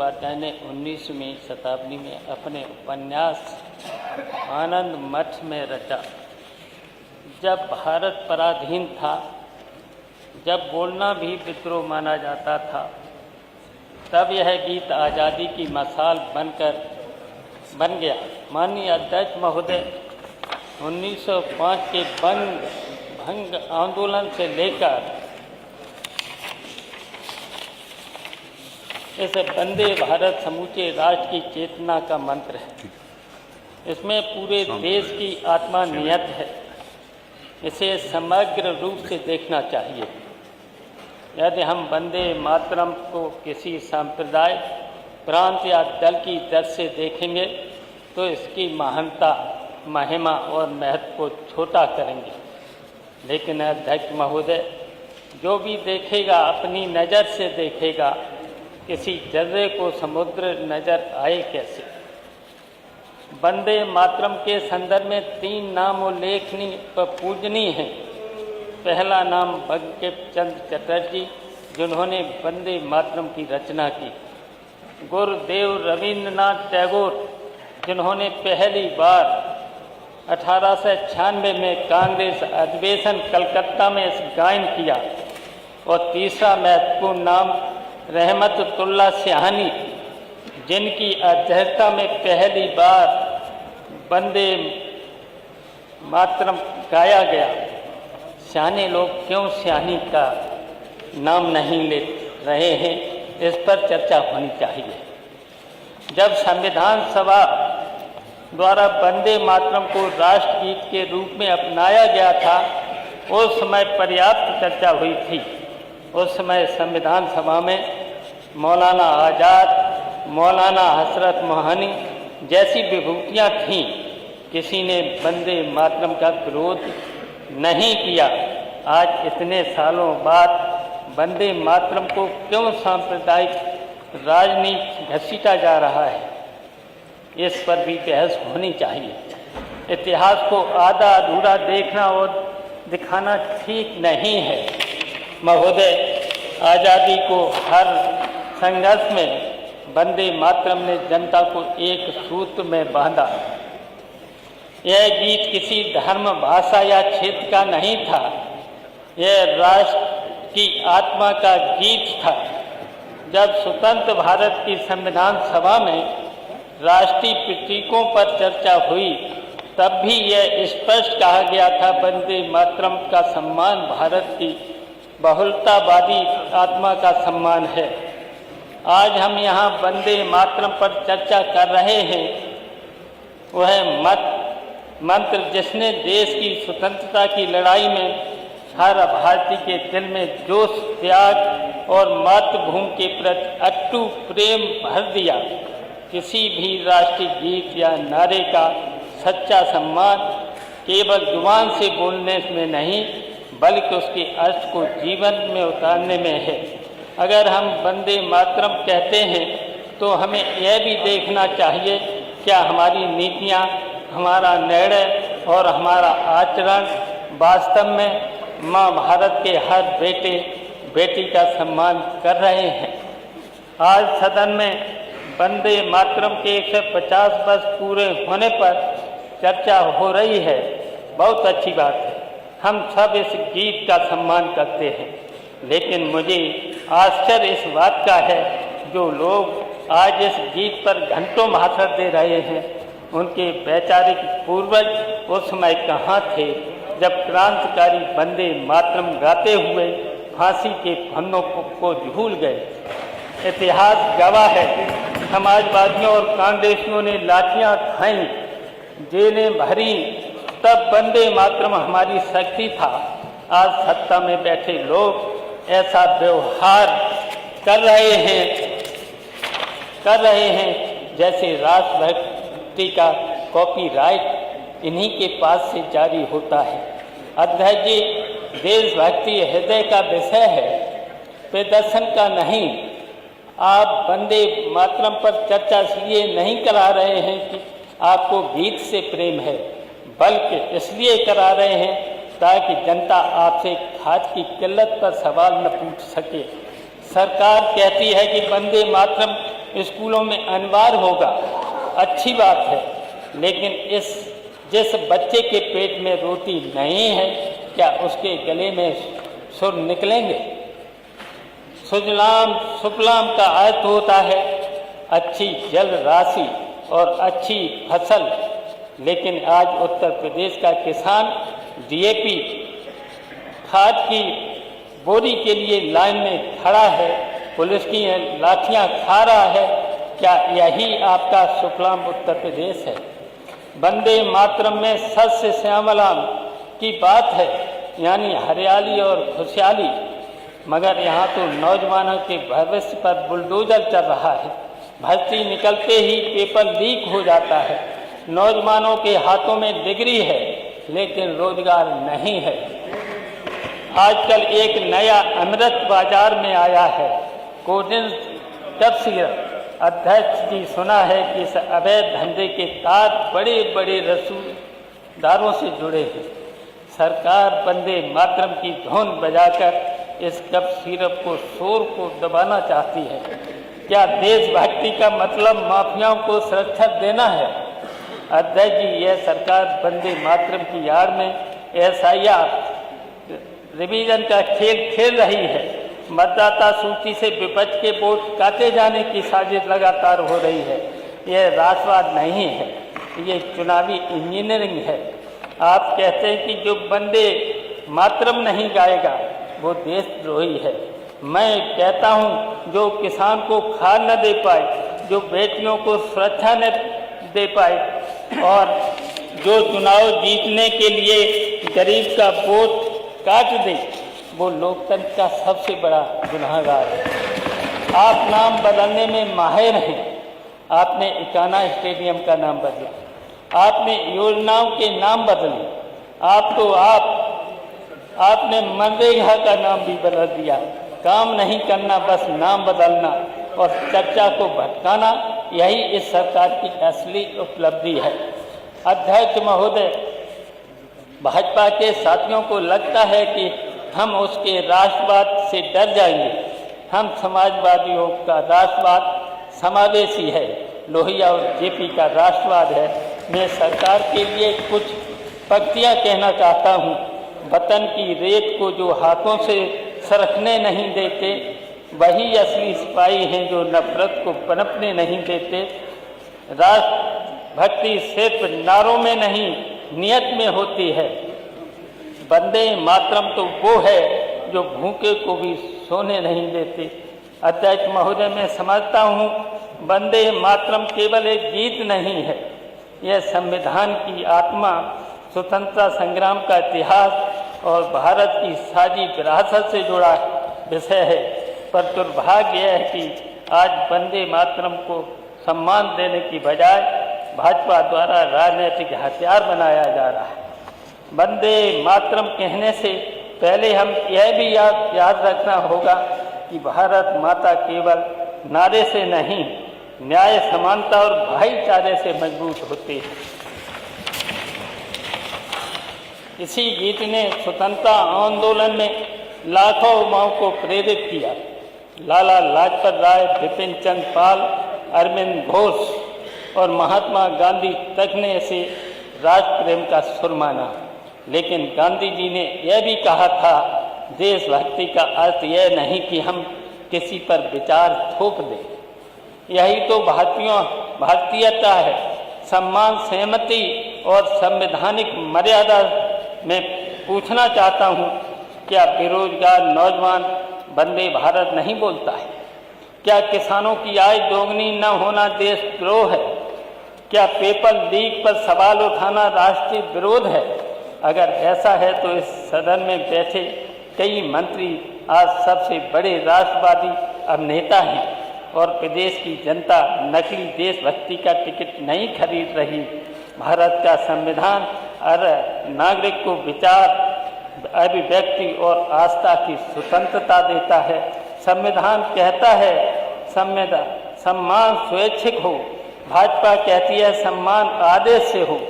मुखोपाध्याय ने 19वीं शताब्दी में अपने उपन्यास आनंद मठ में रचा। जब भारत पराधीन था, जब बोलना भी विद्रोह माना जाता था, तब यह गीत आज़ादी की मशाल बन गया। माननीय अध्यक्ष महोदय, 1905 के भंग आंदोलन से लेकर इस वंदे भारत समूचे राष्ट्र की चेतना का मंत्र है। इसमें पूरे देश की आत्मा नियत है। इसे समग्र रूप से देखना चाहिए। यदि हम वंदे मातरम को किसी संप्रदाय, प्रांत या दल की दर से देखेंगे तो इसकी महानता, महिमा और महत्व को छोटा करेंगे। लेकिन अध्यक्ष महोदय, जो भी देखेगा अपनी नज़र से देखेगा, किसी जर्रे को समुद्र नजर आए कैसे। वंदे मातरम के संदर्भ में 3 नाम उल्लेखनीय व पूजनीय हैं। पहला नाम बंकिम चंद्र चटर्जी, जिन्होंने वंदे मातरम की रचना की। गुरुदेव रविंद्रनाथ टैगोर, जिन्होंने पहली बार 1896 में कांग्रेस अधिवेशन कलकत्ता में इस गायन किया। और तीसरा महत्वपूर्ण नाम रहमतुल्लाह सिहानी, जिनकी अध्यक्षता में पहली बार वंदे मातरम गाया गया। सियाने लोग क्यों सिहानी का नाम नहीं ले रहे हैं, इस पर चर्चा होनी चाहिए। जब संविधान सभा द्वारा वंदे मातरम को राष्ट्रगीत के रूप में अपनाया गया था, उस समय पर्याप्त चर्चा हुई थी। उस समय संविधान सभा में मौलाना आज़ाद, मौलाना हसरत मोहानी जैसी विभूतियाँ थीं। किसी ने वंदे मातरम का विरोध नहीं किया। आज इतने सालों बाद वंदे मातरम को क्यों सांप्रदायिक राजनीति घसीटा जा रहा है, इस पर भी बहस होनी चाहिए। इतिहास को आधा अधूरा देखना और दिखाना ठीक नहीं है। महोदय, आज़ादी को हर संघर्ष में वंदे मातरम ने जनता को एक सूत्र में बांधा। यह गीत किसी धर्म, भाषा या क्षेत्र का नहीं था। यह राष्ट्र की आत्मा का गीत था। जब स्वतंत्र भारत की संविधान सभा में राष्ट्रीय प्रतीकों पर चर्चा हुई, तब भी यह स्पष्ट कहा गया था, वंदे मातरम का सम्मान भारत की बहुलतावादी आत्मा का सम्मान है। आज हम यहाँ वंदे मातरम पर चर्चा कर रहे हैं। वह मंत्र जिसने देश की स्वतंत्रता की लड़ाई में हर भारतीय के दिल में जोश, त्याग और मातृभूमि के प्रति अटूट प्रेम भर दिया। किसी भी राष्ट्रीय गीत या नारे का सच्चा सम्मान केवल जुबान से बोलने में नहीं, बल्कि उसके अर्थ को जीवन में उतारने में है। अगर हम वंदे मातरम कहते हैं तो हमें यह भी देखना चाहिए, क्या हमारी नीतियाँ, हमारा निर्णय और हमारा आचरण वास्तव में माँ भारत के हर बेटे बेटी का सम्मान कर रहे हैं। आज सदन में वंदे मातरम के 150 वर्ष पूरे होने पर चर्चा हो रही है। बहुत अच्छी बात है। हम सब इस गीत का सम्मान करते हैं। लेकिन मुझे आश्चर्य इस बात का है, जो लोग आज इस गीत पर घंटों भाषण दे रहे हैं, उनके वैचारिक पूर्वज उस समय कहाँ थे जब क्रांतिकारी वंदे मातरम गाते हुए फांसी के फंदों को झूल गए। इतिहास गवाह है, समाजवादियों और कांग्रेसियों ने लाठियाँ खाईं, जेलें भरी, तब वंदे मातरम हमारी शक्ति था। आज सत्ता में बैठे लोग ऐसा व्यवहार कर रहे हैं जैसे राष्ट्रभक्ति का कॉपीराइट इन्हीं के पास से जारी होता है। अध्यक्ष जी, देशभक्ति हृदय का विषय है, प्रदर्शन का नहीं। आप वंदे मातरम पर चर्चा इसलिए नहीं करा रहे हैं कि आपको गीत से प्रेम है, बल्कि इसलिए करा रहे हैं ताकि जनता आपसे खाद की किल्लत पर सवाल न पूछ सके। सरकार कहती है कि वंदे मातरम स्कूलों में अनिवार्य होगा, अच्छी बात है, लेकिन जिस बच्चे के पेट में रोटी नहीं है, क्या उसके गले में सुर निकलेंगे? सुजलाम सुफलाम का अर्थ होता है अच्छी जल राशि और अच्छी फसल, लेकिन आज उत्तर प्रदेश का किसान डीएपी खाद की बोरी के लिए लाइन में खड़ा है, पुलिस की लाठियां खा रहा है। क्या यही आपका सुफलाम उत्तर प्रदेश है? वंदे मातरम में सस्य श्यामलाम की बात है, यानी हरियाली और खुशहाली, मगर यहाँ तो नौजवानों के भविष्य पर बुलडोजर चल रहा है। भर्ती निकलते ही पेपर लीक हो जाता है, नौजवानों के हाथों में डिग्री है लेकिन रोजगार नहीं है। आजकल एक नया अमृत बाजार में आया है, कोल्ड कफ सिरप। अध्यक्ष जी, सुना है कि इस अवैध धंधे के तार बड़े बड़े रसूखदारों से जुड़े हैं। सरकार वंदे मातरम की धुन बजाकर इस कफ सिरप को शोर को दबाना चाहती है। क्या देशभक्ति का मतलब माफियाओं को सुरक्षा देना है? अध्यक्ष जी, यह सरकार वंदे मातरम की आड़ में एसआईआर रिवीजन का खेल खेल रही है। मतदाता सूची से विपक्ष के वोट काटे जाने की साजिश लगातार हो रही है। यह राष्ट्रवाद नहीं है, ये चुनावी इंजीनियरिंग है। आप कहते हैं कि जो वंदे मातरम नहीं गाएगा वो देशद्रोही है। मैं कहता हूँ जो किसान को खाद न दे पाए, जो बेटियों को सुरक्षा न दे पाए और जो चुनाव जीतने के लिए गरीब का वोट काट दे, वो लोकतंत्र का सबसे बड़ा गुनाहगार है। आप नाम बदलने में माहिर हैं। आपने इकाना स्टेडियम का नाम बदला, आपने योजनाओं के नाम बदले, आपने मनरेगा का नाम भी बदल दिया। काम नहीं करना, बस नाम बदलना और चर्चा को भटकाना, यही इस सरकार की असली उपलब्धि है। अध्यक्ष महोदय, भाजपा के साथियों को लगता है कि हम उसके राष्ट्रवाद से डर जाएंगे। हम समाजवादियों का राष्ट्रवाद समावेशी है, लोहिया और जेपी का राष्ट्रवाद है। मैं सरकार के लिए कुछ पंक्तियां कहना चाहता हूं। वतन की रेत को जो हाथों से सरकने नहीं देते, वही असली सिपाही हैं जो नफरत को पनपने नहीं देते। राष्ट्रभक्ति सिर्फ नारों में नहीं, नियत में होती है। वंदे मातरम तो वो है जो भूखे को भी सोने नहीं देते। अध्यक्ष महोदय, मैं समझता हूँ वंदे मातरम केवल एक गीत नहीं है, यह संविधान की आत्मा, स्वतंत्रता संग्राम का इतिहास और भारत की साझी विरासत से जुड़ा विषय है। पर दुर्भाग्य यह है कि आज वंदे मातरम को सम्मान देने की बजाय भाजपा द्वारा राजनीतिक हथियार बनाया जा रहा है। वंदे मातरम कहने से पहले हम यह भी याद रखना होगा कि भारत माता केवल नारे से नहीं, न्याय, समानता और भाईचारे से मजबूत होती है। इसी गीत ने स्वतंत्रता आंदोलन में लाखों युवाओं को प्रेरित किया। लाला लाजपत राय, बिपिन चंद्र पाल, अरविंद घोष और महात्मा गांधी तक ने इसे राष्ट्र प्रेम का सुर माना। लेकिन गांधी जी ने यह भी कहा था, देशभक्ति का अर्थ यह नहीं कि हम किसी पर विचार थोप दें। यही तो भारतीयता है। सम्मान, सहमति और संवैधानिक मर्यादा में पूछना चाहता हूँ, क्या बेरोजगार नौजवान वंदे भारत नहीं बोलता है? क्या किसानों की आय दोगुनी न होना देशद्रोह है? क्या पेपर लीक पर सवाल उठाना राष्ट्रीय विरोध है? अगर ऐसा है तो इस सदन में बैठे कई मंत्री आज सबसे बड़े राष्ट्रवादी अभिनेता हैं और प्रदेश की जनता नकली देशभक्ति का टिकट नहीं खरीद रही। भारत का संविधान हर नागरिक को विचार, अभिव्यक्ति और आस्था की स्वतंत्रता देता है। संविधान कहता है सम्मान स्वैच्छिक हो, भाजपा कहती है सम्मान आदेश से हो।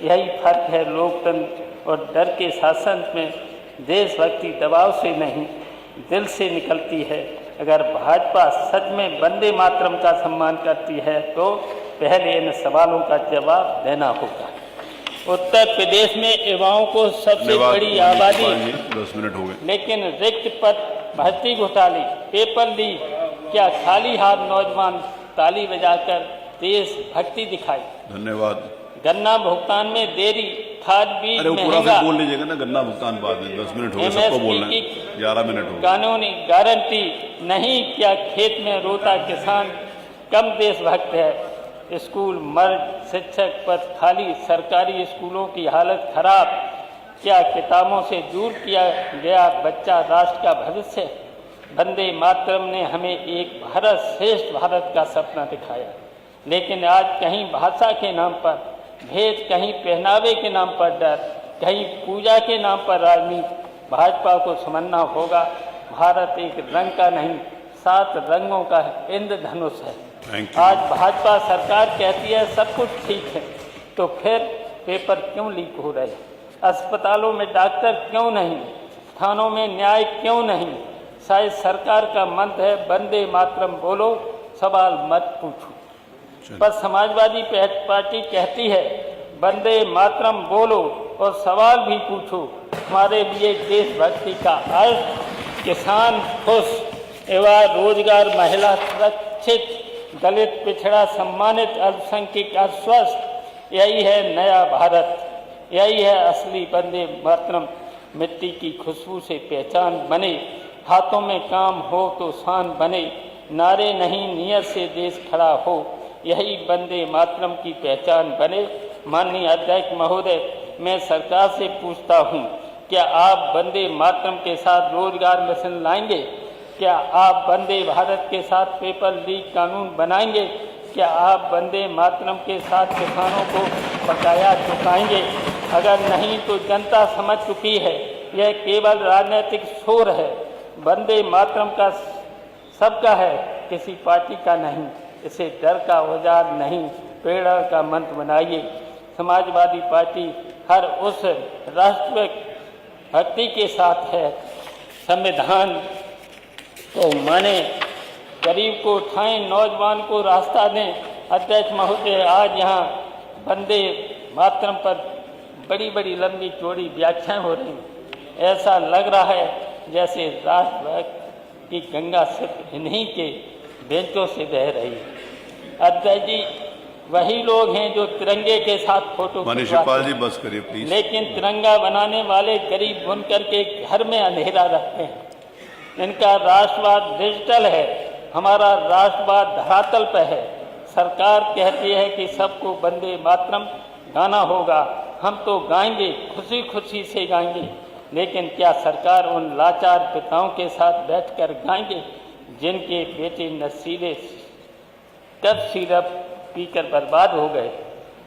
यही फर्क है लोकतंत्र और डर के शासन में। देशभक्ति दबाव से नहीं, दिल से निकलती है। अगर भाजपा सच में वंदे मातरम का सम्मान करती है तो पहले इन सवालों का जवाब देना होगा। उत्तर प्रदेश में युवाओं को सबसे बड़ी आबादी, 10 मिनट हो गए, लेकिन रिक्त पद, भर्ती घोटाले, पेपर लीक, क्या खाली हाथ नौजवान ताली बजाकर देशभक्ति दिखाई। धन्यवाद। गन्ना भुगतान में देरी, खाद बीज अरे वो पूरा महंगा, फिर बोल लीजिएगा ना, गन्ना भुगतान बाद में। 10 मिनट हो गए, सबको बोलना है, 11 मिनट हो गए। कानूनी गारंटी नहीं, क्या खेत में रोता किसान कम देशभक्त है। स्कूल मर्ज, शिक्षक पद खाली, सरकारी स्कूलों की हालत खराब, क्या किताबों से दूर किया गया बच्चा राष्ट्र का भविष्य। वंदे मातरम ने हमें एक भारत श्रेष्ठ भारत का सपना दिखाया, लेकिन आज कहीं भाषा के नाम पर भेद, कहीं पहनावे के नाम पर डर, कहीं पूजा के नाम पर राजनीति। भाजपा को समझना होगा, भारत एक रंग का नहीं 7 रंगों का इंद्रधनुष है। आज भाजपा सरकार कहती है सब कुछ ठीक है, तो फिर पेपर क्यों लीक हो रहे, अस्पतालों में डॉक्टर क्यों नहीं, थानों में न्याय क्यों नहीं। शायद सरकार का मंत्र है वंदे मातरम बोलो, सवाल मत पूछो। पर समाजवादी पार्टी कहती है वंदे मातरम बोलो और सवाल भी पूछो। हमारे लिए देशभक्ति का अर्थ किसान खुश, युवा रोजगार, महिला सुरक्षित, दलित पिछड़ा सम्मानित, अल्पसंख्यक आश्वस्त। यही है नया भारत, यही है असली वंदे मातरम। मिट्टी की खुशबू से पहचान बने, हाथों में काम हो तो शान बने, नारे नहीं नियत से देश खड़ा हो, यही वंदे मातरम की पहचान बने। माननीय अध्यक्ष महोदय, मैं सरकार से पूछता हूँ, क्या आप वंदे मातरम के साथ रोजगार मिशन लाएंगे? क्या आप वंदे भारत के साथ पेपर लीक कानून बनाएंगे? क्या आप वंदे मातरम के साथ किसानों को बकाया चुकाएंगे? अगर नहीं तो जनता समझ चुकी है यह केवल राजनीतिक शोर है। वंदे मातरम का सबका है, किसी पार्टी का नहीं। इसे डर का औजार नहीं, प्रेरणा का मंत्र बनाइए। समाजवादी पार्टी हर उस राष्ट्र भक्ति के साथ है, संविधान को माने, गरीब को उठाएं, नौजवान को रास्ता दें। अध्यक्ष महोदय, आज यहाँ वंदे मातरम पर बड़ी बड़ी लंबी चौड़ी व्याख्याएं हो रही हैं। ऐसा लग रहा है जैसे राष्ट्रभक्त की गंगा सिर्फ इन्हीं के बेंचों से बह रही है। अध्यक्ष जी वही लोग हैं जो तिरंगे के साथ फोटो शिवपाल जी बस करिए प्लीज। लेकिन तिरंगा बनाने वाले गरीब बुनकर के घर में अंधेरा रखते हैं। इनका राष्ट्रवाद डिजिटल है, हमारा राष्ट्रवाद धरातल पर है। सरकार कहती है कि सबको वंदे मातरम गाना होगा, हम तो गाएंगे, खुशी खुशी से गाएंगे। लेकिन क्या सरकार उन लाचार पिताओं के साथ बैठकर गाएंगे जिनके बेटे नशीले कफ सिरप पीकर बर्बाद हो गए?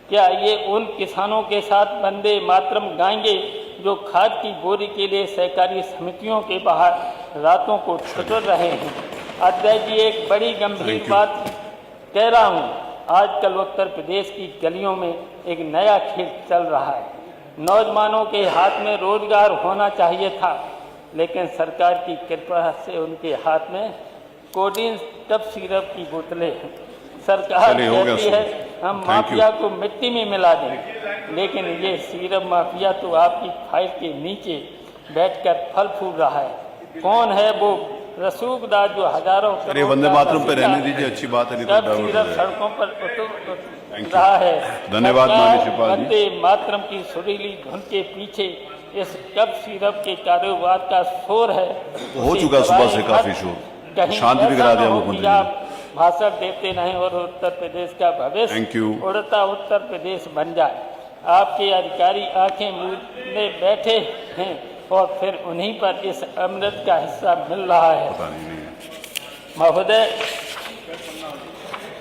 क्या ये उन किसानों के साथ वंदे मातरम गाएंगे जो खाद की बोरी के लिए सहकारी समितियों के बाहर रातों को ठिठुर रहे हैं? अध्यक्ष जी, एक बड़ी गंभीर बात कह रहा हूँ। आजकल उत्तर प्रदेश की गलियों में एक नया खेल चल रहा है। नौजवानों के हाथ में रोजगार होना चाहिए था, लेकिन सरकार की कृपा से उनके हाथ में कोडिन कफ सिरप की बोतलें हैं। सरकार कहती है हम माफिया को मिट्टी में मिला दें, लेकिन ये सिरप माफिया तो आपकी फाइल के नीचे बैठकर फल फूल रहा है। कौन है वो रसूखदार जो हजारों वंदे मातरम पे रहने दीजिए, अच्छी बात है, कफ सिरप सड़कों पर उतर रहा है। धन्यवाद माननीय शिवपाल जी। वंदे मातरम की सुरीली धुन के पीछे इस कफ सिरप के कारोबार का शोर है। हो चुका सुबह से काफी शोर, शांति भी करा दिया मुख्यमंत्री जी। भाषण देते नहीं और उत्तर प्रदेश का भविष्य उड़ता उत्तर प्रदेश बन जाए। आपके अधिकारी आंखें मूंदे बैठे हैं और फिर उन्हीं पर इस अमृत का हिस्सा मिल रहा है। महोदय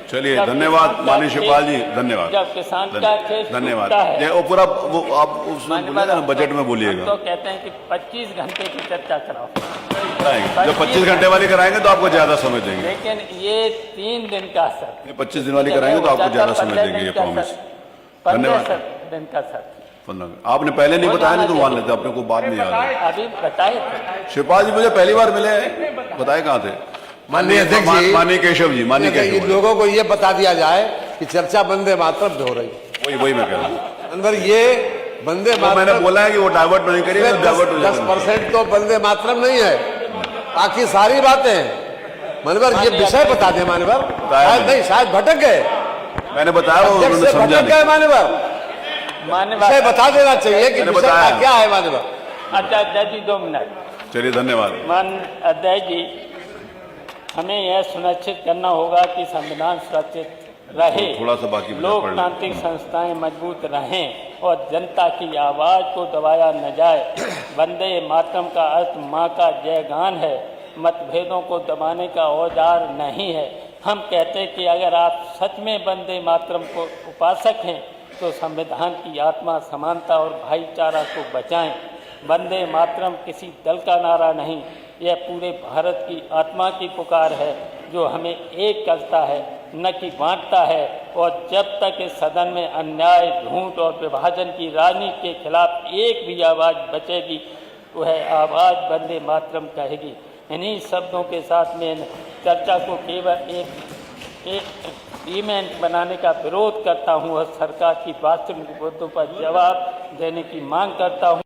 चलिए, धन्यवाद माननीय शिवपाल जी, धन्यवाद। जब किसान का केस धन्यवाद है, वो पूरा वो आप उसमें बोलिएगा ना, बजट में बोलिएगा। तो कहते हैं कि 25 घंटे की चर्चा कराओ, जब 25 घंटे वाली कराएंगे तो आपको ज्यादा समय देंगे। लेकिन ये 3 दिन का सर, 25 दिन वाली कराएंगे तो आपको ज्यादा समय देंगे, ये प्रॉमिस। धन्यवाद। 15 दिन का सर, आपने पहले नहीं बताया, नहीं तो मान लेते, अपने को बाद में याद है। अभी बताए थे शिवपाल जी, मुझे पहली बार मिले हैं, बताए कहाँ थे? माननीय अध्यक्ष जी, माननीय केशव जी, माननीय केशव जी, लोगों को ये बता दिया जाए कि चर्चा वंदे मातरम पे हो रही है। वही मैं कह रहा हूँ। अनवर, ये वंदे तो मैंने मातरम बोला है कि वो डाइवर्ट नहीं करिए, डाइवर्ट हो जाएगा। 10% तो वंदे मातरम नहीं है, बाकी सारी बातें। मानवर, ये विषय बता दे मानवर। शायद नहीं, शायद भटक गए, मैंने बताया वो अध्यक्ष उन्होंने से समझा भटक गए नहीं। मानवर। मान्यवर विषय बता देना चाहिए कि मैंने विषय बताया। क्या है मानवर। अच्छा अध्यक्ष जी 2 मिनट। चलिए, धन्यवाद। मान अध्यक्ष जी, हमें यह सुनिश्चित करना होगा कि संविधान सुरक्षित रहे, थोड़ा सा बाकी बचा, पढ़ लो। लोकतांत्रिक संस्थाएं मजबूत रहें और जनता की आवाज को दबाया न जाए। वंदे मातरम का अर्थ माँ का जयगान है, मतभेदों को दबाने का औजार नहीं है। हम कहते हैं कि अगर आप सच में वंदे मातरम को उपासक हैं तो संविधान की आत्मा, समानता और भाईचारा को बचाएं। वंदे मातरम किसी दल का नारा नहीं, यह पूरे भारत की आत्मा की पुकार है जो हमें एक करता है, न कि बांटता है। और जब तक इस सदन में अन्याय, झूठ और विभाजन की राजनीति के खिलाफ एक भी आवाज़ बचेगी, वह आवाज़ वंदे मातरम कहेगी। इन्हीं शब्दों के साथ में चर्चा को केवल एक इवेंट बनाने का विरोध करता हूँ और सरकार की वास्तविक मुद्दों पर जवाब देने की मांग करता हूँ।